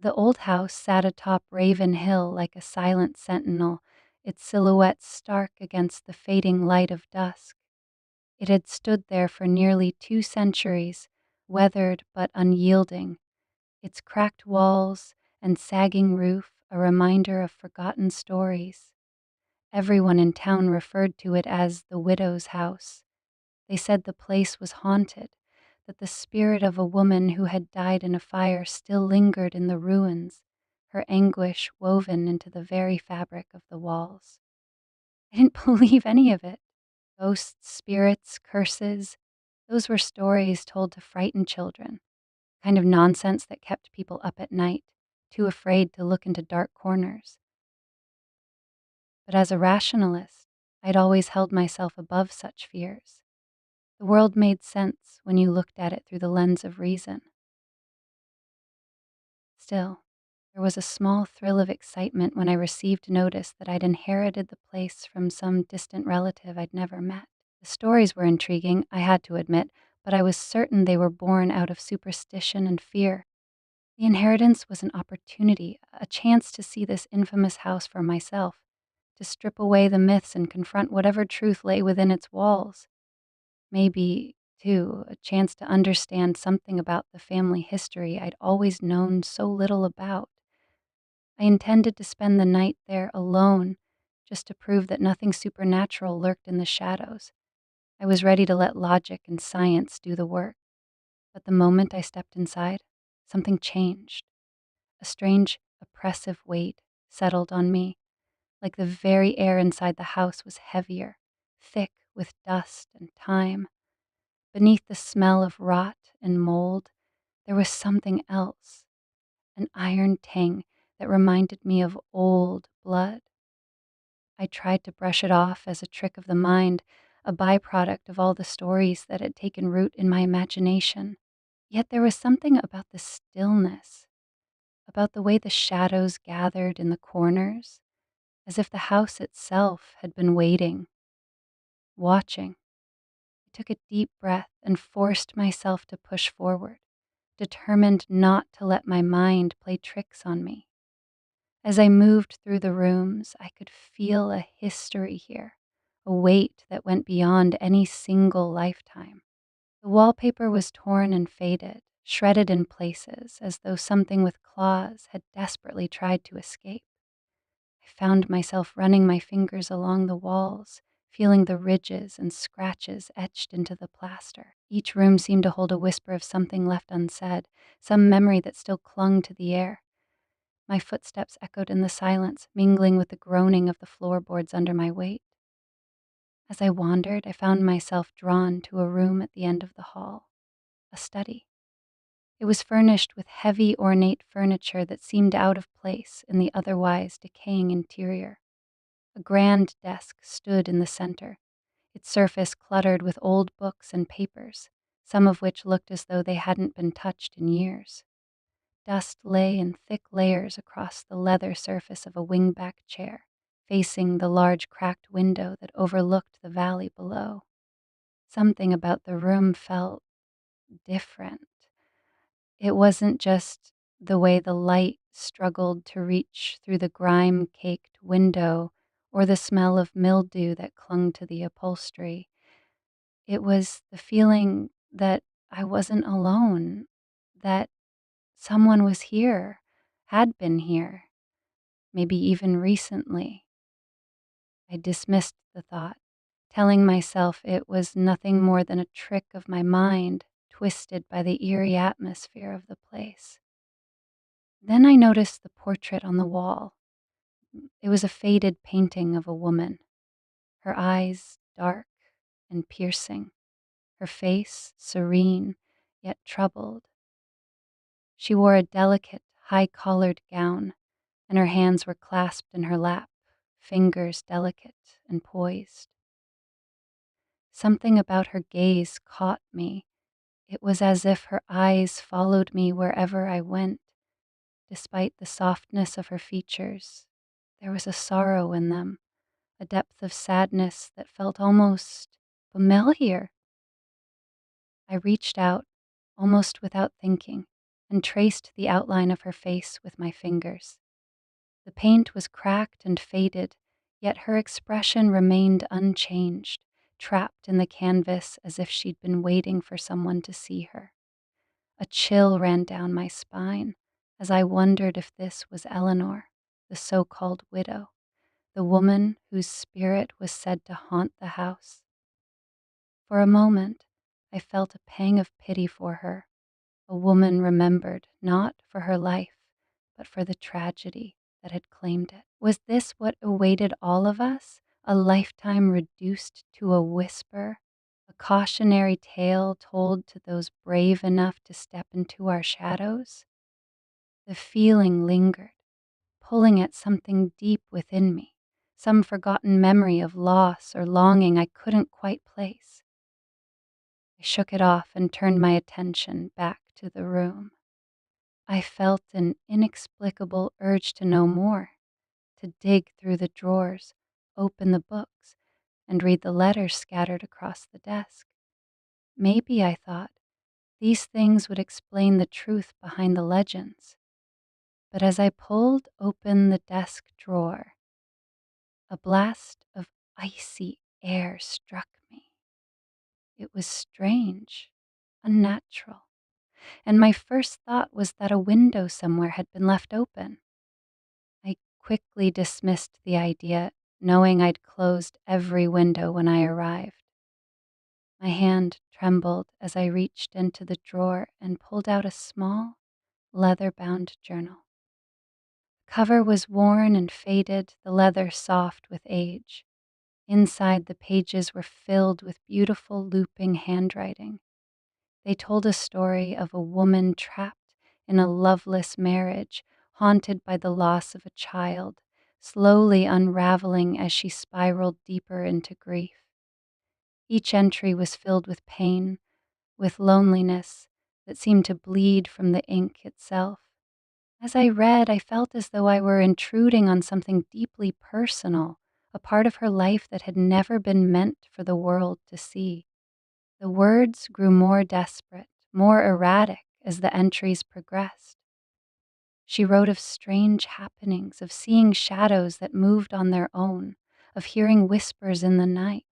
The old house sat atop Raven Hill like a silent sentinel, its silhouette stark against the fading light of dusk. It had stood there for nearly 2 centuries, weathered but unyielding, its cracked walls and sagging roof a reminder of forgotten stories. Everyone in town referred to it as the widow's house. They said the place was haunted, that the spirit of a woman who had died in a fire still lingered in the ruins, her anguish woven into the very fabric of the walls. I didn't believe any of it. Ghosts, spirits, curses, those were stories told to frighten children, kind of nonsense that kept people up at night, too afraid to look into dark corners. But as a rationalist, I'd always held myself above such fears. The world made sense when you looked at it through the lens of reason. Still, there was a small thrill of excitement when I received notice that I'd inherited the place from some distant relative I'd never met. The stories were intriguing, I had to admit, but I was certain they were born out of superstition and fear. The inheritance was an opportunity, a chance to see this infamous house for myself, to strip away the myths and confront whatever truth lay within its walls. Maybe, too, a chance to understand something about the family history I'd always known so little about. I intended to spend the night there alone, just to prove that nothing supernatural lurked in the shadows. I was ready to let logic and science do the work. But the moment I stepped inside, something changed. A strange, oppressive weight settled on me, like the very air inside the house was heavier, thick with dust and time. Beneath the smell of rot and mold, there was something else, an iron tang that reminded me of old blood. I tried to brush it off as a trick of the mind, a byproduct of all the stories that had taken root in my imagination. Yet there was something about the stillness, about the way the shadows gathered in the corners, as if the house itself had been waiting, watching. I took a deep breath and forced myself to push forward, determined not to let my mind play tricks on me. As I moved through the rooms, I could feel a history here, a weight that went beyond any single lifetime. The wallpaper was torn and faded, shredded in places, as though something with claws had desperately tried to escape. I found myself running my fingers along the walls, feeling the ridges and scratches etched into the plaster. Each room seemed to hold a whisper of something left unsaid, some memory that still clung to the air. My footsteps echoed in the silence, mingling with the groaning of the floorboards under my weight. As I wandered, I found myself drawn to a room at the end of the hall, a study. It was furnished with heavy, ornate furniture that seemed out of place in the otherwise decaying interior. A grand desk stood in the center, its surface cluttered with old books and papers, some of which looked as though they hadn't been touched in years. Dust lay in thick layers across the leather surface of a wingback chair, facing the large cracked window that overlooked the valley below. Something about the room felt different. It wasn't just the way the light struggled to reach through the grime-caked window or the smell of mildew that clung to the upholstery. It was the feeling that I wasn't alone, that someone was here, had been here, maybe even recently. I dismissed the thought, telling myself it was nothing more than a trick of my mind, twisted by the eerie atmosphere of the place. Then I noticed the portrait on the wall. It was a faded painting of a woman, her eyes dark and piercing, her face serene yet troubled. She wore a delicate, high-collared gown, and her hands were clasped in her lap, fingers delicate and poised. Something about her gaze caught me. It was as if her eyes followed me wherever I went. Despite the softness of her features, there was a sorrow in them, a depth of sadness that felt almost familiar. I reached out, almost without thinking, and traced the outline of her face with my fingers. The paint was cracked and faded, yet her expression remained unchanged, trapped in the canvas as if she'd been waiting for someone to see her. A chill ran down my spine as I wondered if this was Eleanor, the so-called widow, the woman whose spirit was said to haunt the house. For a moment, I felt a pang of pity for her, a woman remembered not for her life, but for the tragedy that had claimed it. Was this what awaited all of us? A lifetime reduced to a whisper? A cautionary tale told to those brave enough to step into our shadows? The feeling lingered, pulling at something deep within me, some forgotten memory of loss or longing I couldn't quite place. I shook it off and turned my attention back to the room. I felt an inexplicable urge to know more, to dig through the drawers, open the books, and read the letters scattered across the desk. Maybe, I thought, these things would explain the truth behind the legends. But as I pulled open the desk drawer, a blast of icy air struck me. It was strange, unnatural, and my first thought was that a window somewhere had been left open. I quickly dismissed the idea, knowing I'd closed every window when I arrived. My hand trembled as I reached into the drawer and pulled out a small, leather-bound journal. The cover was worn and faded, the leather soft with age. Inside, the pages were filled with beautiful looping handwriting. They told a story of a woman trapped in a loveless marriage, haunted by the loss of a child, slowly unraveling as she spiraled deeper into grief. Each entry was filled with pain, with loneliness that seemed to bleed from the ink itself. As I read, I felt as though I were intruding on something deeply personal, a part of her life that had never been meant for the world to see. The words grew more desperate, more erratic as the entries progressed. She wrote of strange happenings, of seeing shadows that moved on their own, of hearing whispers in the night.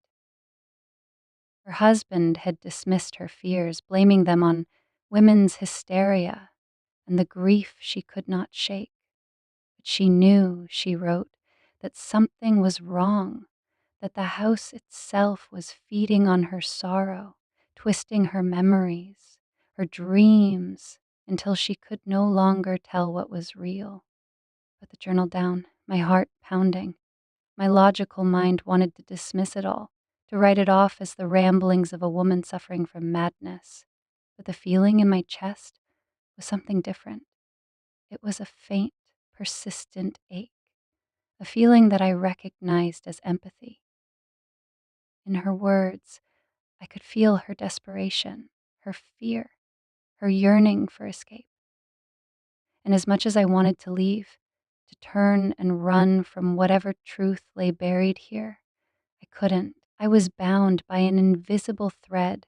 Her husband had dismissed her fears, blaming them on women's hysteria and the grief she could not shake. But she knew, she wrote, that something was wrong, that the house itself was feeding on her sorrow, twisting her memories, her dreams, until she could no longer tell what was real. Put the journal down, my heart pounding. My logical mind wanted to dismiss it all, to write it off as the ramblings of a woman suffering from madness. But the feeling in my chest was something different. It was a faint, persistent ache, a feeling that I recognized as empathy. In her words, I could feel her desperation, her fear, her yearning for escape. And as much as I wanted to leave, to turn and run from whatever truth lay buried here, I couldn't. I was bound by an invisible thread,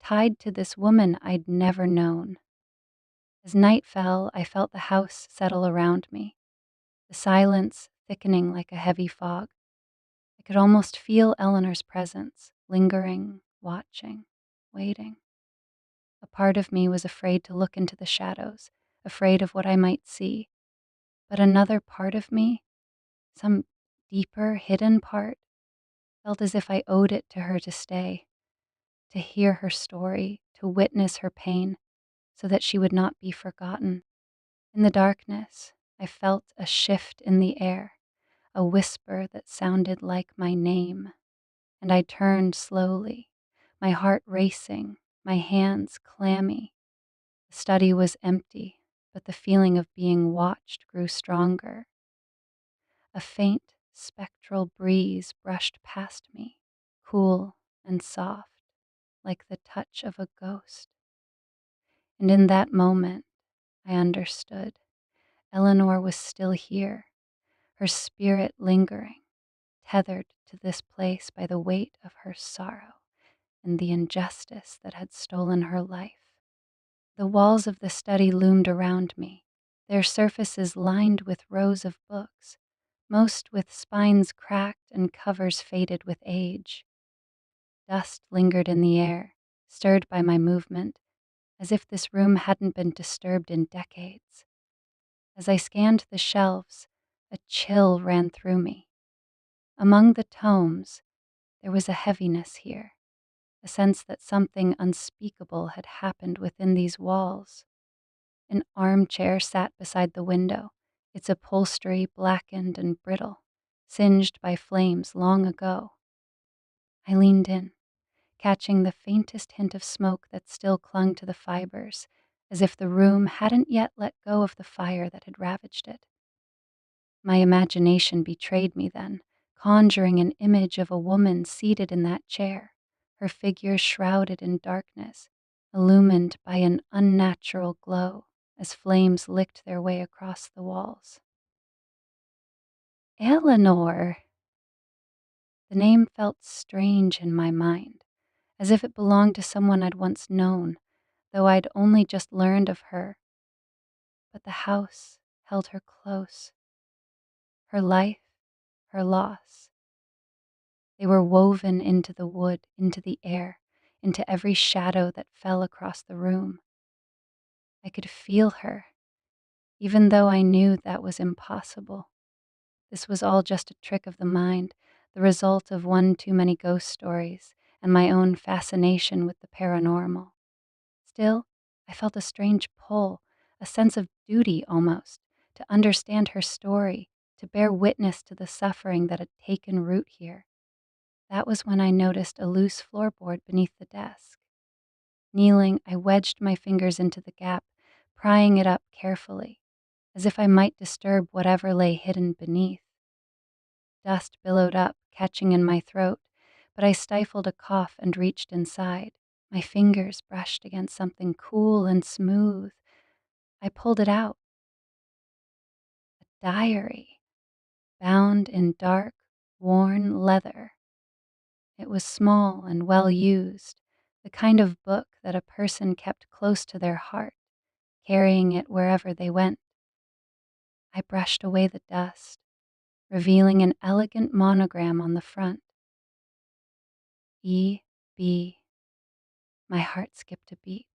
tied to this woman I'd never known. As night fell, I felt the house settle around me, the silence thickening like a heavy fog. I could almost feel Eleanor's presence, lingering, watching, waiting. A part of me was afraid to look into the shadows, afraid of what I might see. But another part of me, some deeper, hidden part, felt as if I owed it to her to stay, to hear her story, to witness her pain, so that she would not be forgotten. In the darkness, I felt a shift in the air, a whisper that sounded like my name, and I turned slowly, my heart racing, my hands clammy. The study was empty, but the feeling of being watched grew stronger. A faint, spectral breeze brushed past me, cool and soft, like the touch of a ghost. And in that moment, I understood. Eleanor was still here, her spirit lingering, tethered to this place by the weight of her sorrow and the injustice that had stolen her life. The walls of the study loomed around me, their surfaces lined with rows of books, most with spines cracked and covers faded with age. Dust lingered in the air, stirred by my movement, as if this room hadn't been disturbed in decades. As I scanned the shelves, a chill ran through me. Among the tomes, there was a heaviness here, a sense that something unspeakable had happened within these walls. An armchair sat beside the window, its upholstery blackened and brittle, singed by flames long ago. I leaned in, catching the faintest hint of smoke that still clung to the fibers, as if the room hadn't yet let go of the fire that had ravaged it. My imagination betrayed me then, conjuring an image of a woman seated in that chair, her figure shrouded in darkness, illumined by an unnatural glow as flames licked their way across the walls. Eleanor! The name felt strange in my mind, as if it belonged to someone I'd once known, though I'd only just learned of her. But the house held her close. Her life, her loss. They were woven into the wood, into the air, into every shadow that fell across the room. I could feel her, even though I knew that was impossible. This was all just a trick of the mind, the result of one too many ghost stories and my own fascination with the paranormal. Still, I felt a strange pull, a sense of duty almost, to understand her story, to bear witness to the suffering that had taken root here. That was when I noticed a loose floorboard beneath the desk. Kneeling, I wedged my fingers into the gap, prying it up carefully, as if I might disturb whatever lay hidden beneath. Dust billowed up, catching in my throat, but I stifled a cough and reached inside. My fingers brushed against something cool and smooth. I pulled it out. A diary, bound in dark, worn leather. It was small and well used, the kind of book that a person kept close to their heart, carrying it wherever they went. I brushed away the dust, revealing an elegant monogram on the front. E.B. My heart skipped a beat.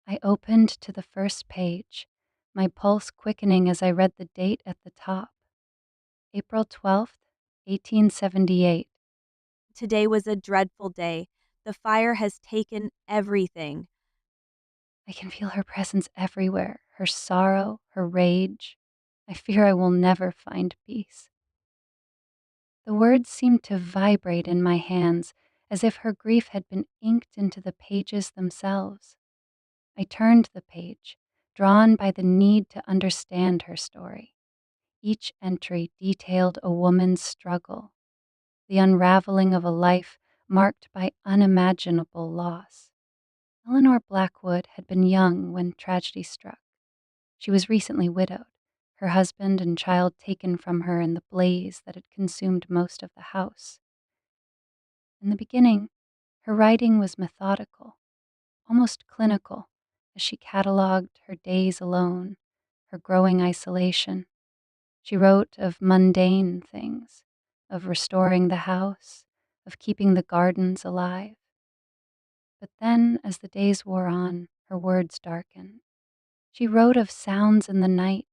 I opened to the first page, my pulse quickening as I read the date at the top. April 12th, 1878. Today was a dreadful day. The fire has taken everything. I can feel her presence everywhere, her sorrow, her rage. I fear I will never find peace. The words seemed to vibrate in my hands, as if her grief had been inked into the pages themselves. I turned the page, drawn by the need to understand her story. Each entry detailed a woman's struggle, the unraveling of a life marked by unimaginable loss. Eleanor Blackwood had been young when tragedy struck. She was recently widowed, her husband and child taken from her in the blaze that had consumed most of the house. In the beginning, her writing was methodical, almost clinical, as she catalogued her days alone, her growing isolation. She wrote of mundane things, of restoring the house, of keeping the gardens alive. But then, as the days wore on, her words darkened. She wrote of sounds in the night,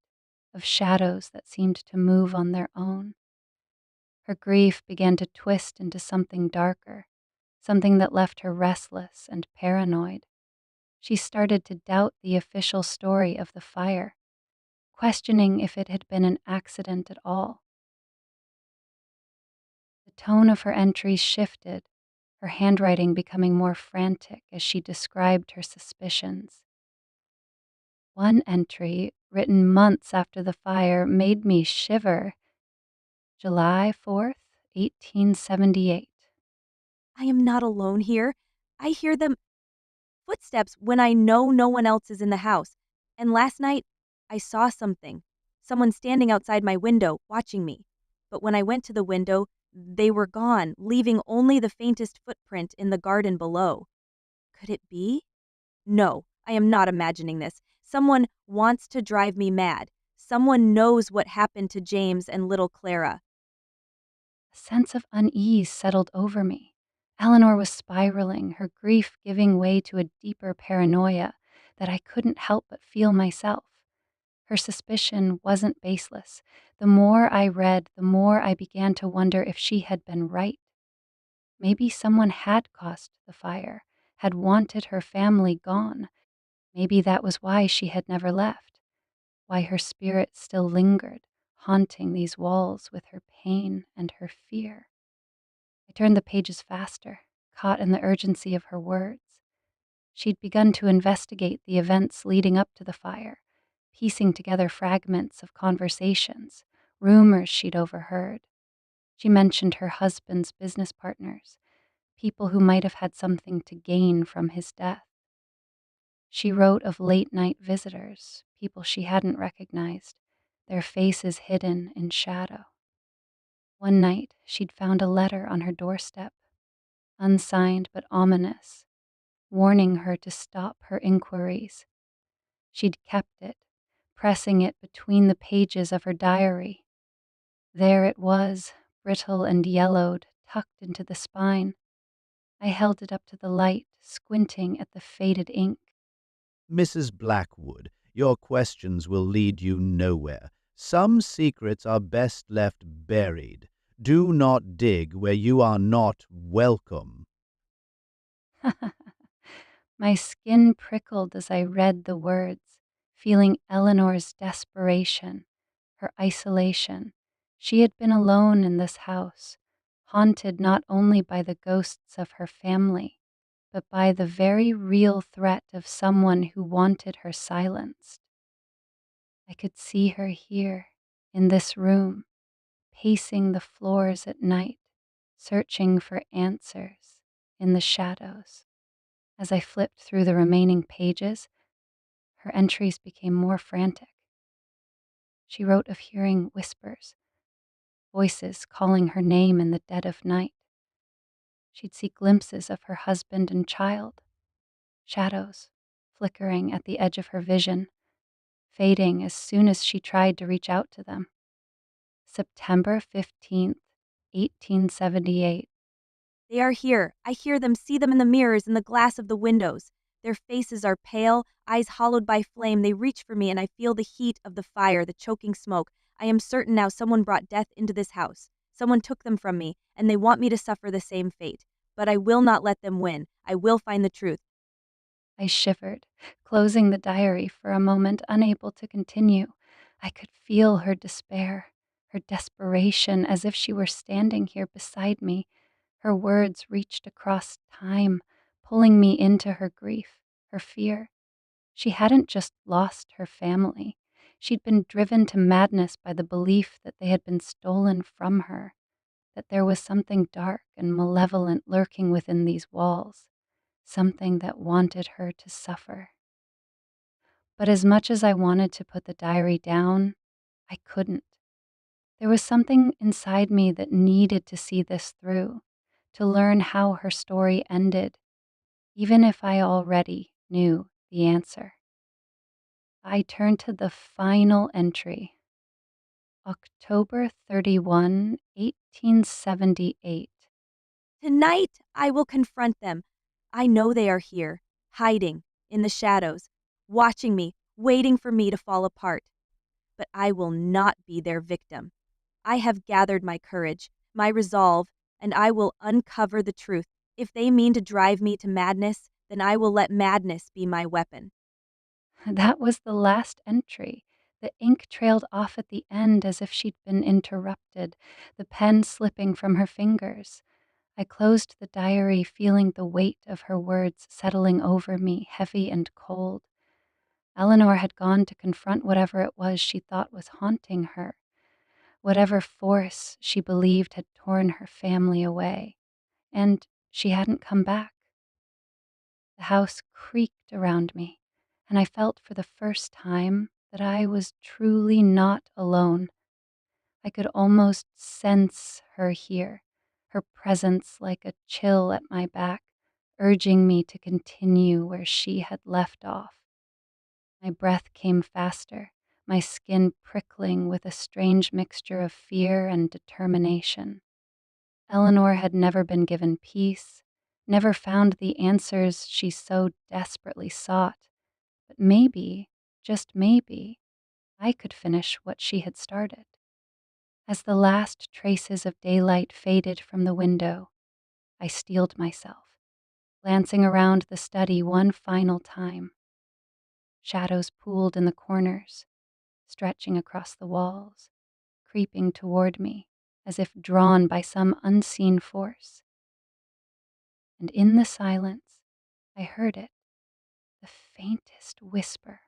of shadows that seemed to move on their own. Her grief began to twist into something darker, something that left her restless and paranoid. She started to doubt the official story of the fire, questioning if it had been an accident at all. The tone of her entries shifted, her handwriting becoming more frantic as she described her suspicions. One entry, written months after the fire, made me shiver. July 4th, 1878. I am not alone here. I hear them footsteps when I know no one else is in the house. And last night, I saw something. Someone standing outside my window, watching me. But when I went to the window, they were gone, leaving only the faintest footprint in the garden below. Could it be? No, I am not imagining this. Someone wants to drive me mad. Someone knows what happened to James and little Clara. A sense of unease settled over me. Eleanor was spiraling, her grief giving way to a deeper paranoia that I couldn't help but feel myself. Her suspicion wasn't baseless. The more I read, the more I began to wonder if she had been right. Maybe someone had caused the fire, had wanted her family gone. Maybe that was why she had never left, why her spirit still lingered, haunting these walls with her pain and her fear. I turned the pages faster, caught in the urgency of her words. She'd begun to investigate the events leading up to the fire, piecing together fragments of conversations, rumors she'd overheard. She mentioned her husband's business partners, people who might have had something to gain from his death. She wrote of late night visitors, people she hadn't recognized, their faces hidden in shadow. One night, she'd found a letter on her doorstep, unsigned but ominous, warning her to stop her inquiries. She'd kept it, pressing it between the pages of her diary. There it was, brittle and yellowed, tucked into the spine. I held it up to the light, squinting at the faded ink. Mrs. Blackwood, your questions will lead you nowhere. Some secrets are best left buried. Do not dig where you are not welcome. My skin prickled as I read the words, feeling Eleanor's desperation, her isolation. She had been alone in this house, haunted not only by the ghosts of her family, but by the very real threat of someone who wanted her silenced. I could see her here, in this room, pacing the floors at night, searching for answers in the shadows. As I flipped through the remaining pages, her entries became more frantic. She wrote of hearing whispers, voices calling her name in the dead of night. She'd see glimpses of her husband and child, shadows flickering at the edge of her vision, fading as soon as she tried to reach out to them. September 15th, 1878. They are here. I hear them, see them in the mirrors, in the glass of the windows. Their faces are pale, eyes hollowed by flame. They reach for me, and I feel the heat of the fire, the choking smoke. I am certain now someone brought death into this house. Someone took them from me, and they want me to suffer the same fate. But I will not let them win. I will find the truth. I shivered, closing the diary for a moment, unable to continue. I could feel her despair, her desperation, as if she were standing here beside me. Her words reached across time, pulling me into her grief, her fear. She hadn't just lost her family. She'd been driven to madness by the belief that they had been stolen from her, that there was something dark and malevolent lurking within these walls, something that wanted her to suffer. But as much as I wanted to put the diary down, I couldn't. There was something inside me that needed to see this through, to learn how her story ended, even if I already knew the answer. I turned to the final entry, October 31, 1878. Tonight I will confront them. I know they are here, hiding in the shadows, watching me, waiting for me to fall apart. But I will not be their victim. I have gathered my courage, my resolve, and I will uncover the truth. If they mean to drive me to madness, then I will let madness be my weapon. That was the last entry. The ink trailed off at the end as if she'd been interrupted, the pen slipping from her fingers. I closed the diary, feeling the weight of her words settling over me, heavy and cold. Eleanor had gone to confront whatever it was she thought was haunting her, whatever force she believed had torn her family away. And she hadn't come back. The house creaked around me, and I felt for the first time that I was truly not alone. I could almost sense her here, her presence like a chill at my back, urging me to continue where she had left off. My breath came faster, my skin prickling with a strange mixture of fear and determination. Eleanor had never been given peace, never found the answers she so desperately sought, but maybe, just maybe, I could finish what she had started. As the last traces of daylight faded from the window, I steeled myself, glancing around the study one final time. Shadows pooled in the corners, stretching across the walls, creeping toward me as if drawn by some unseen force. And in the silence, I heard it, the faintest whisper,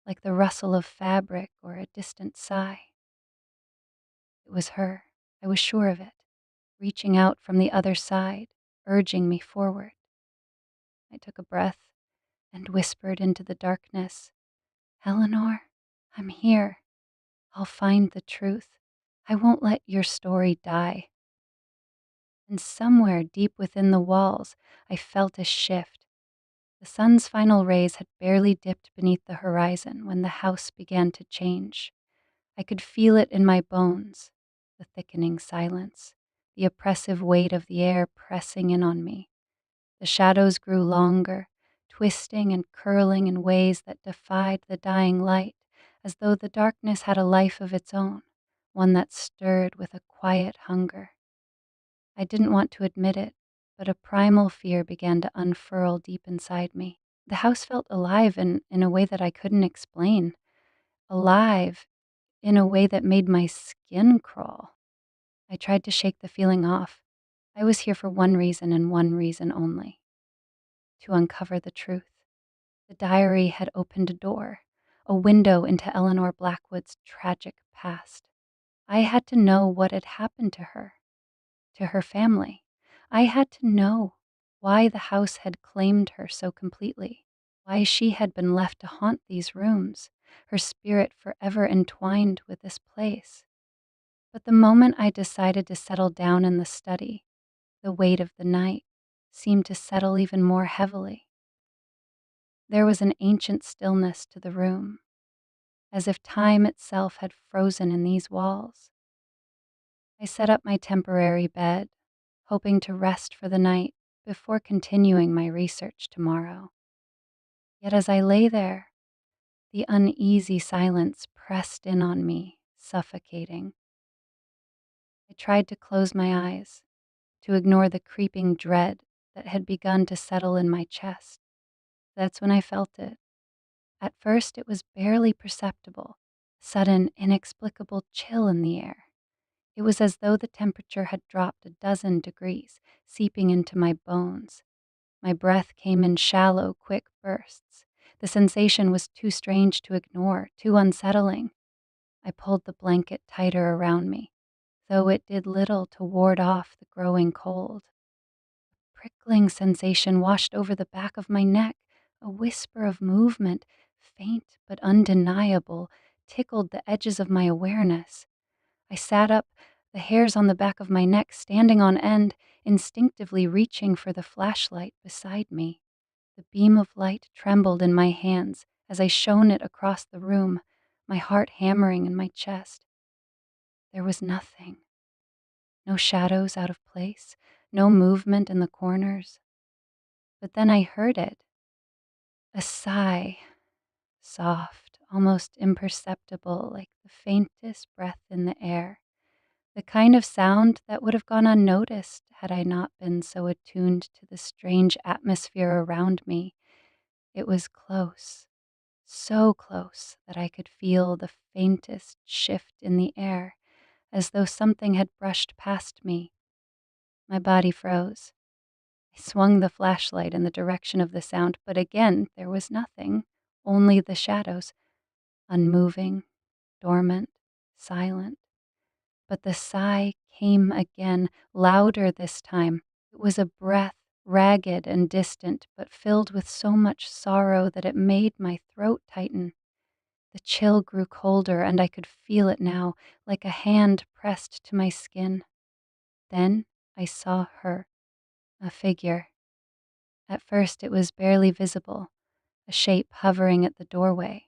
like the rustle of fabric or a distant sigh. It was her, I was sure of it, reaching out from the other side, urging me forward. I took a breath and whispered into the darkness, "Eleanor, I'm here. I'll find the truth. I won't let your story die." And somewhere deep within the walls, I felt a shift. The sun's final rays had barely dipped beneath the horizon when the house began to change. I could feel it in my bones, the thickening silence, the oppressive weight of the air pressing in on me. The shadows grew longer, twisting and curling in ways that defied the dying light, as though the darkness had a life of its own, one that stirred with a quiet hunger. I didn't want to admit it, but a primal fear began to unfurl deep inside me. The house felt alive in a way that I couldn't explain. Alive in a way that made my skin crawl. I tried to shake the feeling off. I was here for one reason and one reason only: to uncover the truth. The diary had opened a door, a window into Eleanor Blackwood's tragic past. I had to know what had happened to her family. I had to know why the house had claimed her so completely, why she had been left to haunt these rooms, her spirit forever entwined with this place. But the moment I decided to settle down in the study, the weight of the night seemed to settle even more heavily. There was an ancient stillness to the room, as if time itself had frozen in these walls. I set up my temporary bed, hoping to rest for the night before continuing my research tomorrow. Yet as I lay there, the uneasy silence pressed in on me, suffocating. I tried to close my eyes, to ignore the creeping dread that had begun to settle in my chest. That's when I felt it. At first, it was barely perceptible, a sudden, inexplicable chill in the air. It was as though the temperature had dropped a dozen degrees, seeping into my bones. My breath came in shallow, quick bursts. The sensation was too strange to ignore, too unsettling. I pulled the blanket tighter around me, though it did little to ward off the growing cold. Prickling sensation washed over the back of my neck. A whisper of movement, faint but undeniable, tickled the edges of my awareness. I sat up, the hairs on the back of my neck standing on end, instinctively reaching for the flashlight beside me. The beam of light trembled in my hands as I shone it across the room, my heart hammering in my chest. There was nothing. No shadows out of place, no movement in the corners. But then I heard it. A sigh, soft, almost imperceptible, like the faintest breath in the air. The kind of sound that would have gone unnoticed had I not been so attuned to the strange atmosphere around me. It was close, so close that I could feel the faintest shift in the air, as though something had brushed past me. My body froze. I swung the flashlight in the direction of the sound, but again there was nothing, only the shadows, unmoving, dormant, silent. But the sigh came again, louder this time. It was a breath, ragged and distant, but filled with so much sorrow that it made my throat tighten. The chill grew colder, and I could feel it now, like a hand pressed to my skin. Then I saw her, a figure. At first it was barely visible, a shape hovering at the doorway.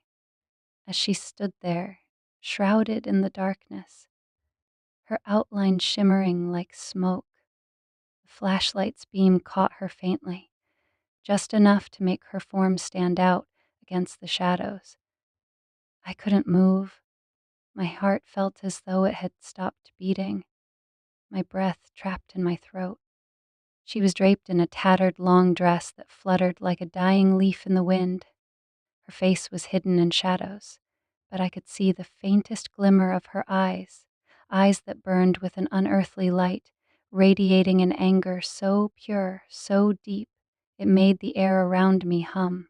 As she stood there, shrouded in the darkness, her outline shimmering like smoke, the flashlight's beam caught her faintly, just enough to make her form stand out against the shadows. I couldn't move. My heart felt as though it had stopped beating, my breath trapped in my throat. She was draped in a tattered long dress that fluttered like a dying leaf in the wind. Her face was hidden in shadows, but I could see the faintest glimmer of her eyes, eyes that burned with an unearthly light, radiating an anger so pure, so deep, it made the air around me hum.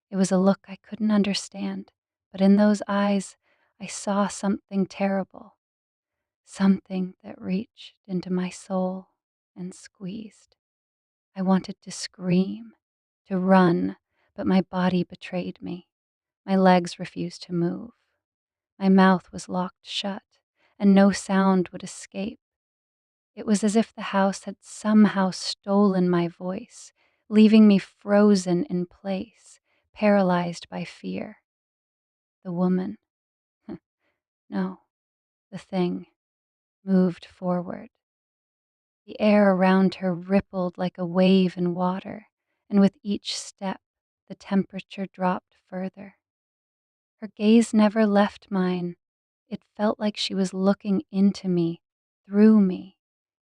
It was a look I couldn't understand, but in those eyes I saw something terrible, something that reached into my soul and squeezed. I wanted to scream, to run, but my body betrayed me. My legs refused to move. My mouth was locked shut, and no sound would escape. It was as if the house had somehow stolen my voice, leaving me frozen in place, paralyzed by fear. The woman, no, the thing, moved forward. The air around her rippled like a wave in water, and with each step, the temperature dropped further. Her gaze never left mine. It felt like she was looking into me, through me,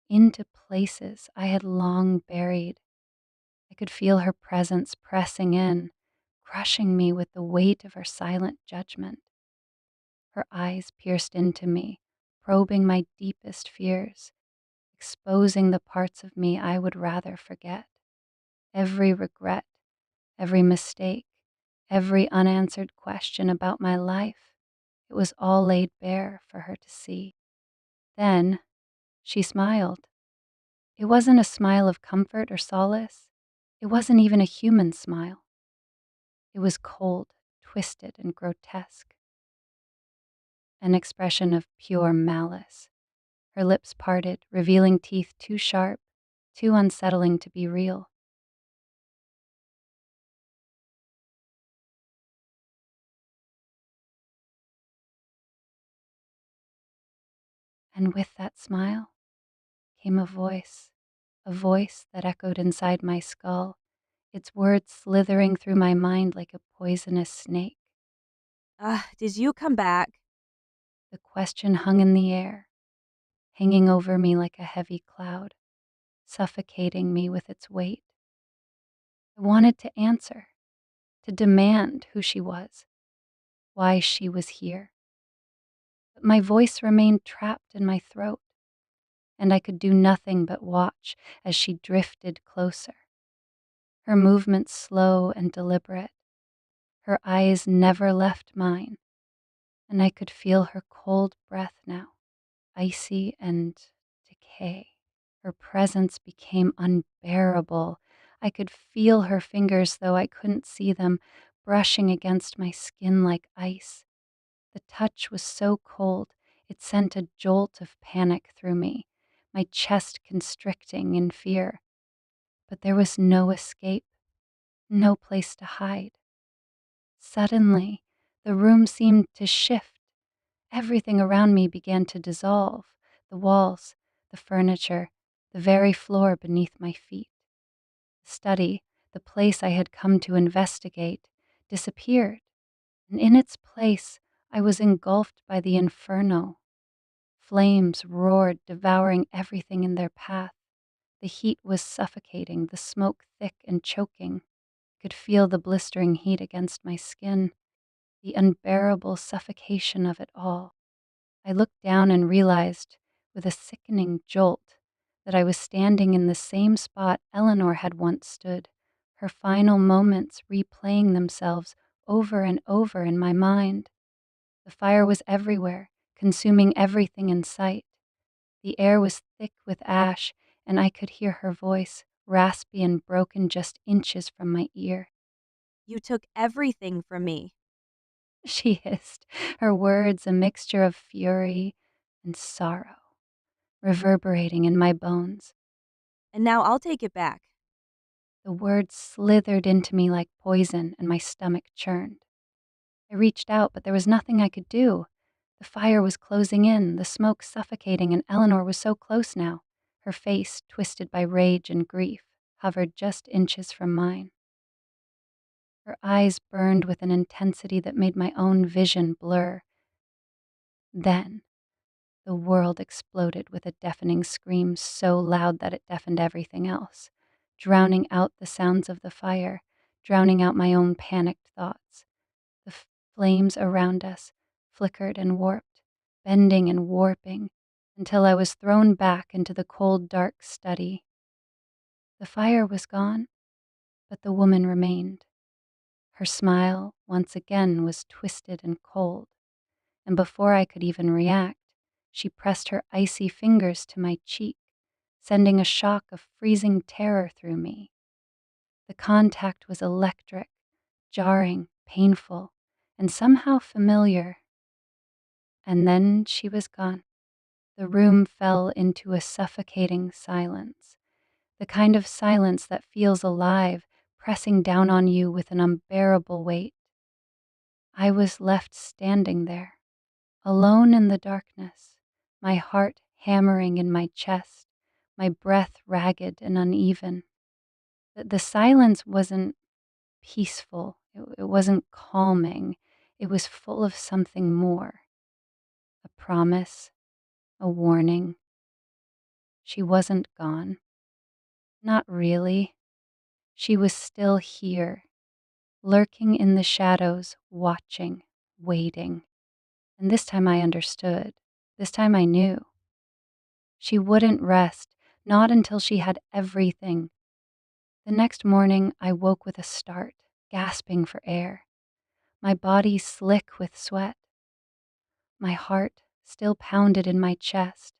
into places I had long buried. I could feel her presence pressing in, crushing me with the weight of her silent judgment. Her eyes pierced into me, probing my deepest fears, exposing the parts of me I would rather forget. Every regret, every mistake, every unanswered question about my life, it was all laid bare for her to see. Then she smiled. It wasn't a smile of comfort or solace. It wasn't even a human smile. It was cold, twisted, and grotesque. An expression of pure malice. Her lips parted, revealing teeth too sharp, too unsettling to be real. And with that smile came a voice that echoed inside my skull, its words slithering through my mind like a poisonous snake. Did you come back? The question hung in the air, hanging over me like a heavy cloud, suffocating me with its weight. I wanted to answer, to demand who she was, why she was here. But my voice remained trapped in my throat, and I could do nothing but watch as she drifted closer, her movements slow and deliberate. Her eyes never left mine, and I could feel her cold breath now, icy and decay. Her presence became unbearable. I could feel her fingers, though I couldn't see them, brushing against my skin like ice. The touch was so cold, it sent a jolt of panic through me, my chest constricting in fear. But there was no escape, no place to hide. Suddenly, the room seemed to shift. Everything around me began to dissolve, the walls, the furniture, the very floor beneath my feet. The study, the place I had come to investigate, disappeared, and in its place I was engulfed by the inferno. Flames roared, devouring everything in their path. The heat was suffocating, the smoke thick and choking. I could feel the blistering heat against my skin, the unbearable suffocation of it all. I looked down and realized, with a sickening jolt, that I was standing in the same spot Eleanor had once stood, her final moments replaying themselves over and over in my mind. The fire was everywhere, consuming everything in sight. The air was thick with ash, and I could hear her voice, raspy and broken just inches from my ear. You took everything from me. She hissed, her words a mixture of fury and sorrow, reverberating in my bones. And now I'll take it back. The words slithered into me like poison, and my stomach churned. I reached out, but there was nothing I could do. The fire was closing in, the smoke suffocating, and Eleanor was so close now. Her face, twisted by rage and grief, hovered just inches from mine. Her eyes burned with an intensity that made my own vision blur. Then, the world exploded with a deafening scream so loud that it deafened everything else, drowning out the sounds of the fire, drowning out my own panicked thoughts. The flames around us flickered and warped, bending and warping, until I was thrown back into the cold, dark study. The fire was gone, but the woman remained. Her smile, once again, was twisted and cold, and before I could even react, she pressed her icy fingers to my cheek, sending a shock of freezing terror through me. The contact was electric, jarring, painful, and somehow familiar. And then she was gone. The room fell into a suffocating silence, the kind of silence that feels alive, pressing down on you with an unbearable weight. I was left standing there, alone in the darkness, my heart hammering in my chest, my breath ragged and uneven. The silence wasn't peaceful, it wasn't calming, it was full of something more. A promise, a warning. She wasn't gone. Not really. She was still here, lurking in the shadows, watching, waiting. And this time I understood. This time I knew. She wouldn't rest, not until she had everything. The next morning, I woke with a start, gasping for air, my body slick with sweat. My heart still pounded in my chest,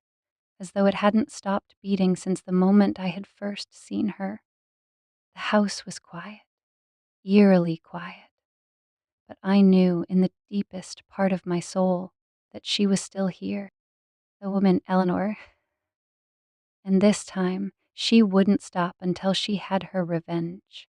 as though it hadn't stopped beating since the moment I had first seen her. The house was quiet, eerily quiet, but I knew in the deepest part of my soul that she was still here, the woman Eleanor, and this time she wouldn't stop until she had her revenge.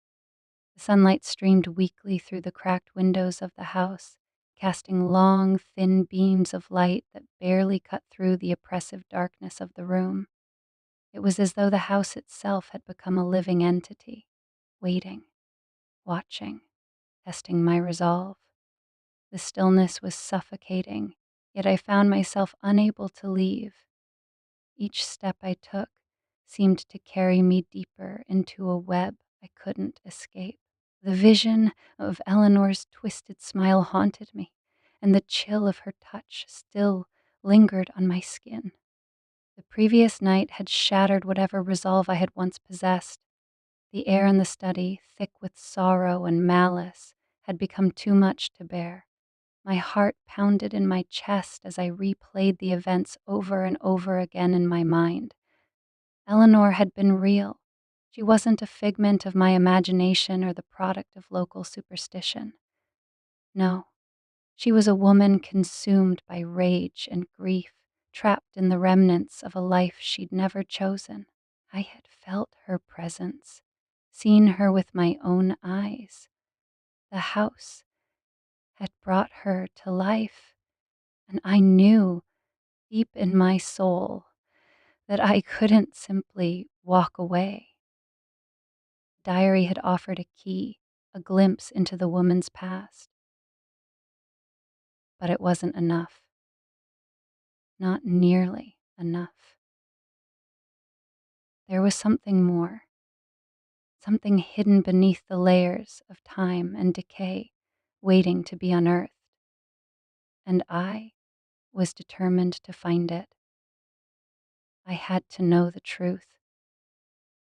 The sunlight streamed weakly through the cracked windows of the house, casting long, thin beams of light that barely cut through the oppressive darkness of the room. It was as though the house itself had become a living entity, waiting, watching, testing my resolve. The stillness was suffocating, yet I found myself unable to leave. Each step I took seemed to carry me deeper into a web I couldn't escape. The vision of Eleanor's twisted smile haunted me, and the chill of her touch still lingered on my skin. The previous night had shattered whatever resolve I had once possessed. The air in the study, thick with sorrow and malice, had become too much to bear. My heart pounded in my chest as I replayed the events over and over again in my mind. Eleanor had been real. She wasn't a figment of my imagination or the product of local superstition. No, she was a woman consumed by rage and grief, trapped in the remnants of a life she'd never chosen. I had felt her presence, seen her with my own eyes. The house had brought her to life, and I knew deep in my soul that I couldn't simply walk away. The diary had offered a key, a glimpse into the woman's past, but it wasn't enough. Not nearly enough. There was something more, something hidden beneath the layers of time and decay, waiting to be unearthed. And I was determined to find it. I had to know the truth.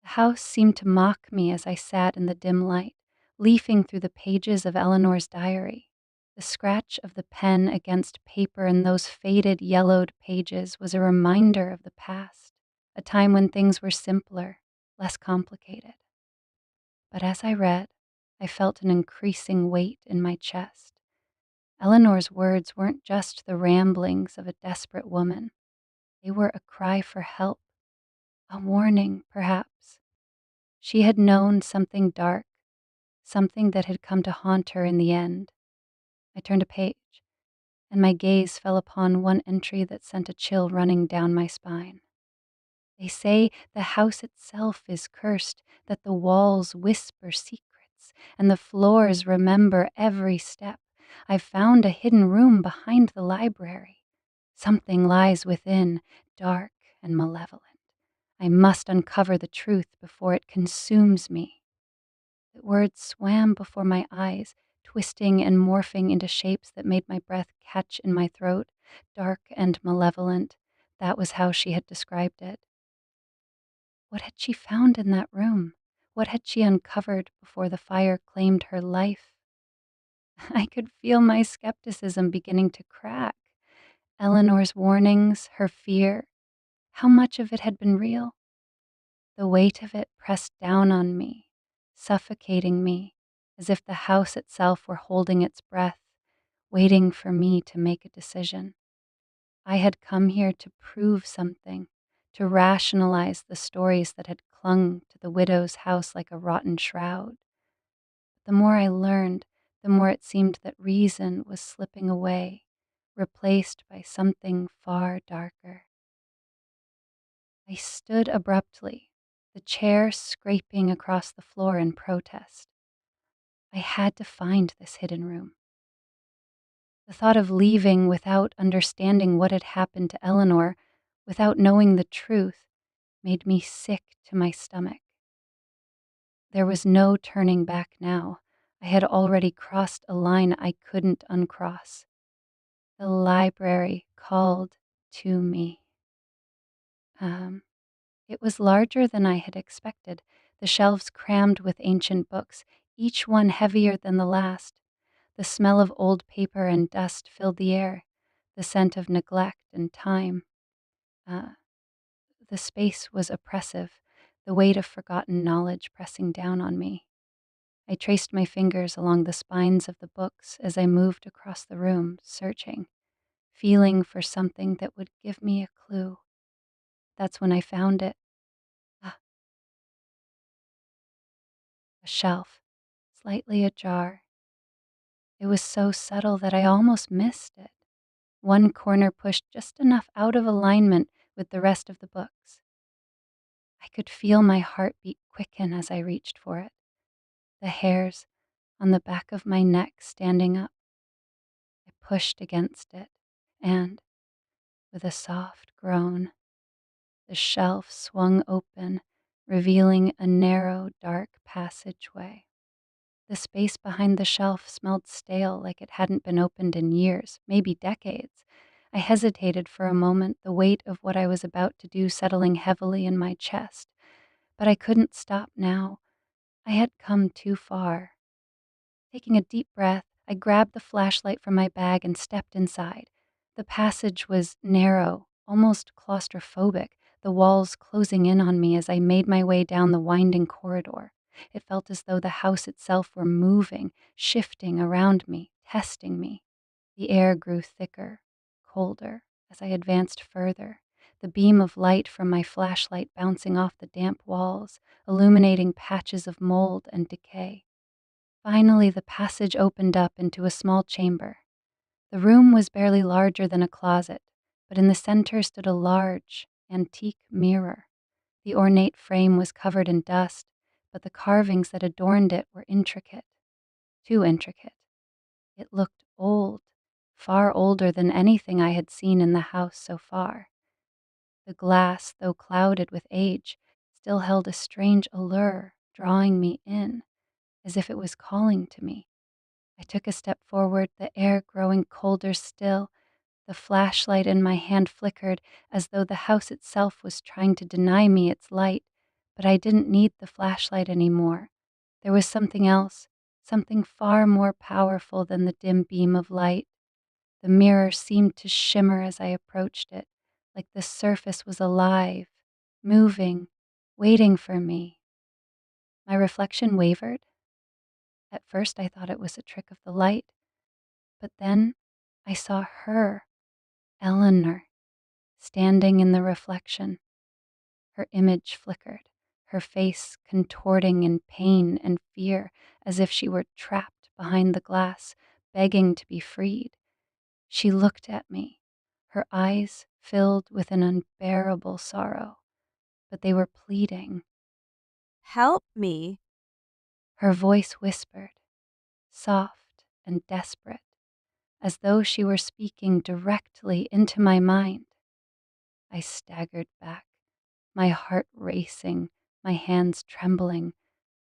The house seemed to mock me as I sat in the dim light, leafing through the pages of Eleanor's diary. The scratch of the pen against paper in those faded, yellowed pages was a reminder of the past, a time when things were simpler, less complicated. But as I read, I felt an increasing weight in my chest. Eleanor's words weren't just the ramblings of a desperate woman. They were a cry for help, a warning, perhaps. She had known something dark, something that had come to haunt her in the end. I turned a page, and my gaze fell upon one entry that sent a chill running down my spine. They say the house itself is cursed, that the walls whisper secrets, and the floors remember every step. I've found a hidden room behind the library. Something lies within, dark and malevolent. I must uncover the truth before it consumes me. The words swam before my eyes, twisting and morphing into shapes that made my breath catch in my throat. Dark and malevolent. That was how she had described it. What had she found in that room? What had she uncovered before the fire claimed her life? I could feel my skepticism beginning to crack. Eleanor's warnings, her fear, how much of it had been real? The weight of it pressed down on me, suffocating me, as if the house itself were holding its breath, waiting for me to make a decision. I had come here to prove something, to rationalize the stories that had clung to the widow's house like a rotten shroud. The more I learned, the more it seemed that reason was slipping away, replaced by something far darker. I stood abruptly, the chair scraping across the floor in protest. I had to find this hidden room. The thought of leaving without understanding what had happened to Eleanor, without knowing the truth, made me sick to my stomach. There was no turning back now. I had already crossed a line I couldn't uncross. The library called to me. Um, it was larger than I had expected, the shelves crammed with ancient books, each one heavier than the last. The smell of old paper and dust filled the air, the scent of neglect and time. Uh, the space was oppressive, the weight of forgotten knowledge pressing down on me. I traced my fingers along the spines of the books as I moved across the room, searching, feeling for something that would give me a clue. That's when I found it. Ah, a shelf, slightly ajar. It was so subtle that I almost missed it. One corner pushed just enough out of alignment with the rest of the books. I could feel my heartbeat quicken as I reached for it, the hairs on the back of my neck standing up. I pushed against it, and, with a soft groan, the shelf swung open, revealing a narrow, dark passageway. The space behind the shelf smelled stale, like it hadn't been opened in years, maybe decades. I hesitated for a moment, the weight of what I was about to do settling heavily in my chest. But I couldn't stop now. I had come too far. Taking a deep breath, I grabbed the flashlight from my bag and stepped inside. The passage was narrow, almost claustrophobic, the walls closing in on me as I made my way down the winding corridor. It felt as though the house itself were moving, shifting around me, testing me. The air grew thicker, colder, as I advanced further, the beam of light from my flashlight bouncing off the damp walls, illuminating patches of mold and decay. Finally, the passage opened up into a small chamber. The room was barely larger than a closet, but in the center stood a large, antique mirror. The ornate frame was covered in dust, but the carvings that adorned it were intricate, too intricate. It looked old, far older than anything I had seen in the house so far. The glass, though clouded with age, still held a strange allure, drawing me in, as if it was calling to me. I took a step forward, the air growing colder still. The flashlight in my hand flickered as though the house itself was trying to deny me its light, but I didn't need the flashlight anymore. There was something else, something far more powerful than the dim beam of light. The mirror seemed to shimmer as I approached it, like the surface was alive, moving, waiting for me. My reflection wavered. At first I thought it was a trick of the light, but then I saw her, Eleanor, standing in the reflection. Her image flickered, her face contorting in pain and fear as if she were trapped behind the glass, begging to be freed. She looked at me, her eyes filled with an unbearable sorrow, but they were pleading. Help me. Her voice whispered, soft and desperate, as though she were speaking directly into my mind. I staggered back, my heart racing, my hands trembling.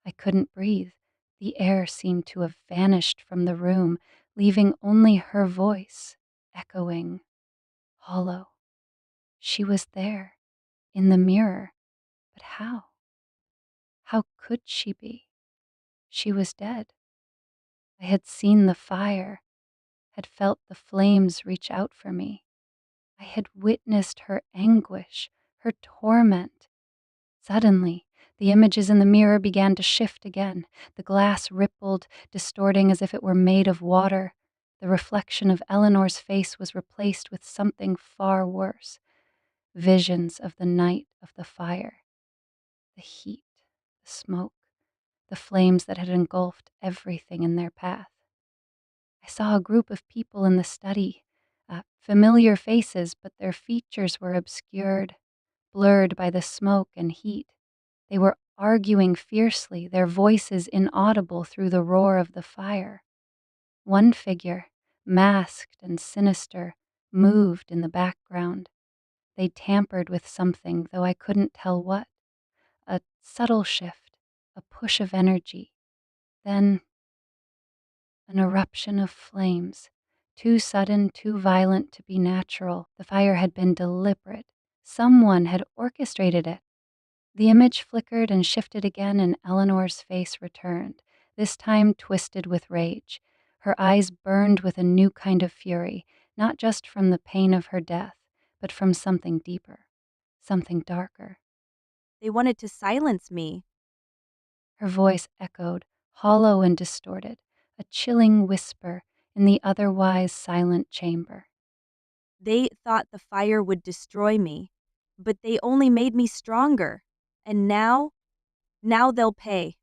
I couldn't breathe. The air seemed to have vanished from the room, leaving only her voice, echoing, hollow. She was there, in the mirror, but how? How could she be? She was dead. I had seen the fire, had felt the flames reach out for me. I had witnessed her anguish, her torment. Suddenly, the images in the mirror began to shift again. The glass rippled, distorting as if it were made of water. The reflection of Eleanor's face was replaced with something far worse. Visions of the night of the fire, the heat, the smoke, the flames that had engulfed everything in their path. I saw a group of people in the study, familiar faces, but their features were obscured, blurred by the smoke and heat. They were arguing fiercely, their voices inaudible through the roar of the fire. One figure, masked and sinister, moved in the background. They tampered with something, though I couldn't tell what. A subtle shift, a push of energy. Then an eruption of flames. Too sudden, too violent to be natural. The fire had been deliberate. Someone had orchestrated it. The image flickered and shifted again, and Eleanor's face returned, this time twisted with rage. Her eyes burned with a new kind of fury, not just from the pain of her death, but from something deeper, something darker. They wanted to silence me. Her voice echoed, hollow and distorted, a chilling whisper in the otherwise silent chamber. They thought the fire would destroy me, but they only made me stronger. And now they'll pay.